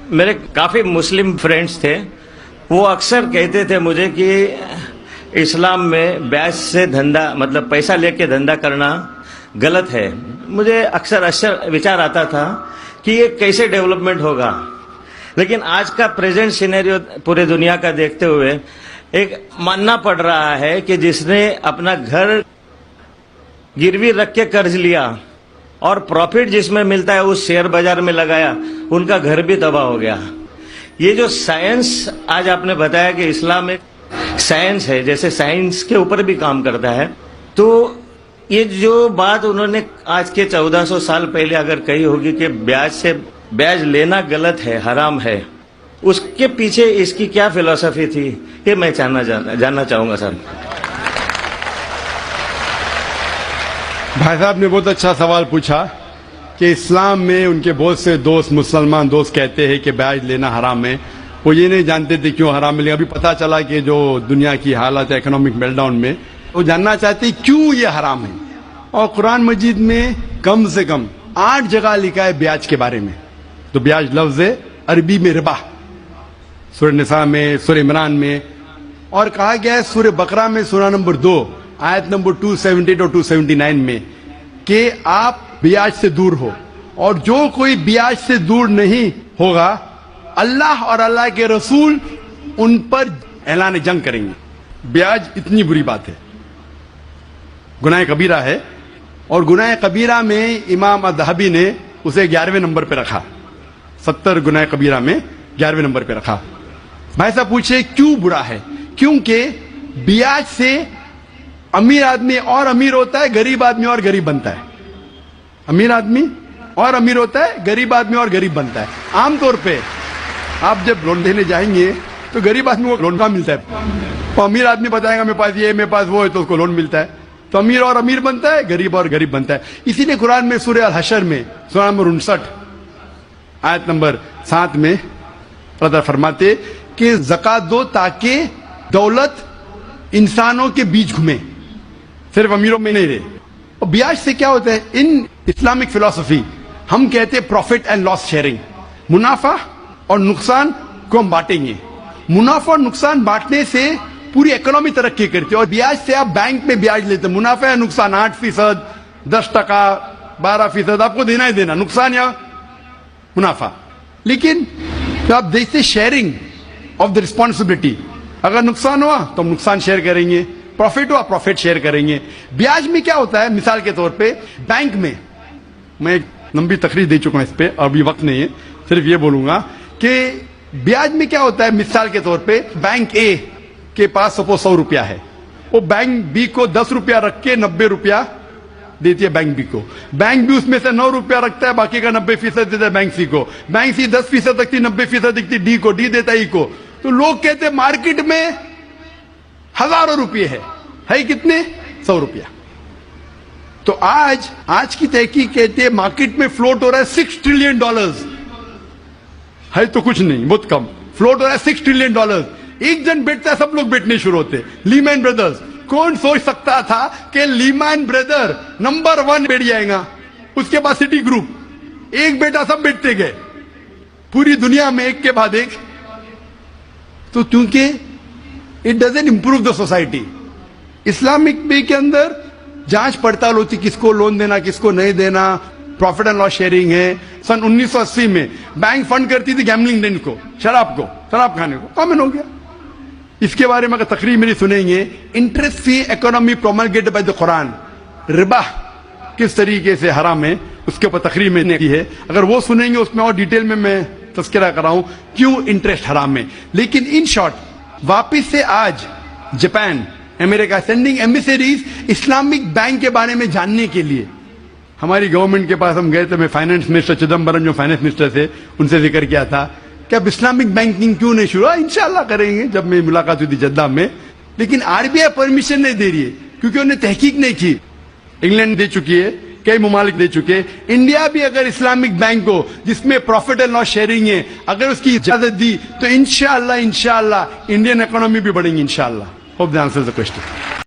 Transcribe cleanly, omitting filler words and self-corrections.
میرے کافی مسلم فرینڈز تھے، وہ اکثر کہتے تھے مجھے کہ اسلام میں بیعت سے دھندا مطلب پیسہ لے کے دھندا کرنا غلط ہے. مجھے اکثر وچار آتا تھا کہ یہ کیسے ڈیولپمنٹ ہوگا، لیکن آج کا پریزنٹ سینیریو پورے دنیا کا دیکھتے ہوئے ایک ماننا پڑ رہا ہے کہ جس نے اپنا گھر گروی رکھ کے قرض لیا اور پروفٹ جس میں ملتا ہے اس شیئر بازار میں لگایا، ان کا گھر بھی تباہ ہو گیا. یہ جو سائنس آج آپ نے بتایا کہ اسلام ایک سائنس ہے، جیسے سائنس کے اوپر بھی کام کرتا ہے، تو یہ جو بات انہوں نے آج کے 1400 سال پہلے اگر کہی ہوگی کہ بیاج لینا غلط ہے، حرام ہے، اس کے پیچھے اس کی کیا فلسفی تھی، یہ میں جاننا چاہوں گا سر. بھائی صاحب نے بہت اچھا سوال پوچھا کہ اسلام میں ان کے بہت سے دوست مسلمان دوست کہتے ہیں کہ بیاج لینا حرام ہے. وہ یہ نہیں جانتے تھے کیوں حرام ہے، لیکن ابھی پتا چلا کہ جو دنیا کی حالت ہے اکنامک میل ڈاؤن میں، وہ جاننا چاہتے ہیں کیوں یہ حرام ہے. اور قرآن مجید میں کم سے کم 8 جگہ لکھا ہے بیاج کے بارے میں. تو بیاج لفظ ہے عربی میں ربا، سورہ نساء میں، سورہ عمران میں، اور کہا گیا ہے سورہ بقرہ میں سورہ نمبر 2 آیت نمبر 278 اور 279 میں کہ آپ بیاج سے دور ہو، اور جو کوئی بیاج سے دور نہیں ہوگا اللہ اور اللہ کے رسول ان پر اعلان جنگ کریں گے. بیاج اتنی بری بات ہے، گناہ کبیرہ ہے، اور گناہ کبیرہ میں امام الذہبی نے اسے 11ویں نمبر پہ رکھا. 70 گناہ کبیرہ میں 11ویں نمبر پہ رکھا. بھائی صاحب پوچھے کیوں برا ہے؟ کیونکہ بیاج سے امیر آدمی اور امیر ہوتا ہے، غریب آدمی اور غریب بنتا ہے. امیر آدمی اور امیر ہوتا ہے، غریب آدمی اور غریب بنتا ہے. عام طور پہ آپ جب لون دینے جائیں گے تو غریب آدمی کو لون کا ملتا ہے، تو امیر آدمی بتائے گا میرے پاس یہ میرے پاس وہ ہے، تو اس کو لون ملتا ہے. تو امیر اور امیر بنتا ہے، غریب اور غریب بنتا ہے. اسی لیے قرآن میں سورہ الحشر میں سورہ نمبر 59 آیت نمبر 7 میں اللہ تعالیٰ فرماتے کہ زکات دو تاکہ دولت انسانوں کے بیچ گھومے، صرف امیروں میں نہیں رہے. اور بیاج سے کیا ہوتا ہے؟ ان اسلامک فلسفی ہم کہتے ہیں پروفٹ اینڈ لاس شیئرنگ، منافع اور نقصان کو ہم بانٹیں گے. منافع اور نقصان بانٹنے سے پوری اکنامی ترقی کرتی ہے. اور بیاج سے آپ بینک میں بیاج لیتے ہیں، منافع یا نقصان 8%، 10%، 12% آپ کو دینا ہی دینا، نقصان یا منافع. لیکن تو آپ دیکھتے شیئرنگ آف دا ریسپانسبلٹی، اگر نقصان ہوا تو ہم نقصان شیئر کریں گے، پروفٹ ہوا پروفٹ شیئر کریں گے. بیاج میں کیا ہوتا ہے؟ مثال کے طور پہ بینک میں، میں ایک لمبی تقریر دے چکا ہوں اس پہ، ابھی وقت نہیں ہے، صرف یہ بولوں گا کہ بیاج میں کیا ہوتا ہے. مثال کے طور پہ بینک اے کے پاس سپوز 100 روپیہ ہے، وہ بینک بی کو 10 روپیہ رکھ کے 90 روپیہ دیتی ہے بینک بی کو. بینک بی اس میں سے 9 روپیہ رکھتا ہے، باقی کا 90% دیتا ہے بینک سی کو. بینک سی 10% رکھتی، 90% دیکھتی ڈی کو، ڈی دیتا ای کو. تو لوگ کہتے ہیں مارکیٹ میں ہزاروں روپیے ہے کتنے؟ 100 روپیہ. تو آج کی تحقیق کہتے ہیں مارکیٹ میں فلوٹ ہو رہا ہے $6 ٹریلین، ہے تو کچھ نہیں، بہت کم فلوٹ ہو رہا ہے $6 ٹریلین. ایک جن بیٹھتا ہے سب لوگ بیٹھنے شروع ہوتے. لیمین بردرز، کون سوچ سکتا تھا کہ لیمین بردر نمبر 1 بیٹھ جائے گا. اس کے بعد سٹی گروپ، ایک بیٹا سب بیٹھتے گئے پوری دنیا میں ایک کے بعد ایک. تو کیونکہ it doesn't improve the society. Islamic بے کے اندر جانچ پڑتال ہوتی کس کو لون دینا کس کو نہیں دینا، پروفٹ اینڈ لاس شیئرنگ ہے. سن 1980 میں بینک فنڈ کرتی تھی گیملنگ ڈین کو، شراب کھانے کو، کامن ہو گیا. اس کے بارے میں اگر تقریر میری سنیں گے، interest free economy promulgated by the Quran, ربا کس طریقے سے حرام ہے، اس کے اوپر تقریر میں نے کی ہے. اگر وہ سنیں گے اس میں اور ڈیٹیل میں تذکرہ کر رہا ہوں کیوں انٹرسٹ حرام ہے. لیکن ان شارٹ واپس سے آج جاپان، امریکہ سینڈنگ ایمبیسریز اسلامک بینک کے بارے میں جاننے کے لیے. ہماری گورنمنٹ کے پاس ہم گئے تھے، میں فائنانس منسٹر چدمبرم جو فائنانس منسٹر تھے ان سے ذکر کیا تھا کہ اب اسلامک بینکنگ کیوں نہیں شروع؟ انشاءاللہ کریں گے. جب میں ملاقات ہوئی تھی جدہ میں، لیکن RBI پرمیشن نہیں دے رہی ہے کیونکہ انہوں نے تحقیق نہیں کی. انگلینڈ دے چکی ہے، کئی ممالک دے چکے. انڈیا بھی اگر اسلامک بینک کو جس میں پروفٹ اینڈ لاس شیئرنگ ہے اگر اس کی اجازت دی تو انشاءاللہ انڈین اکانومی بھی بڑھیں گی انشاءاللہ. Hope that answers the question.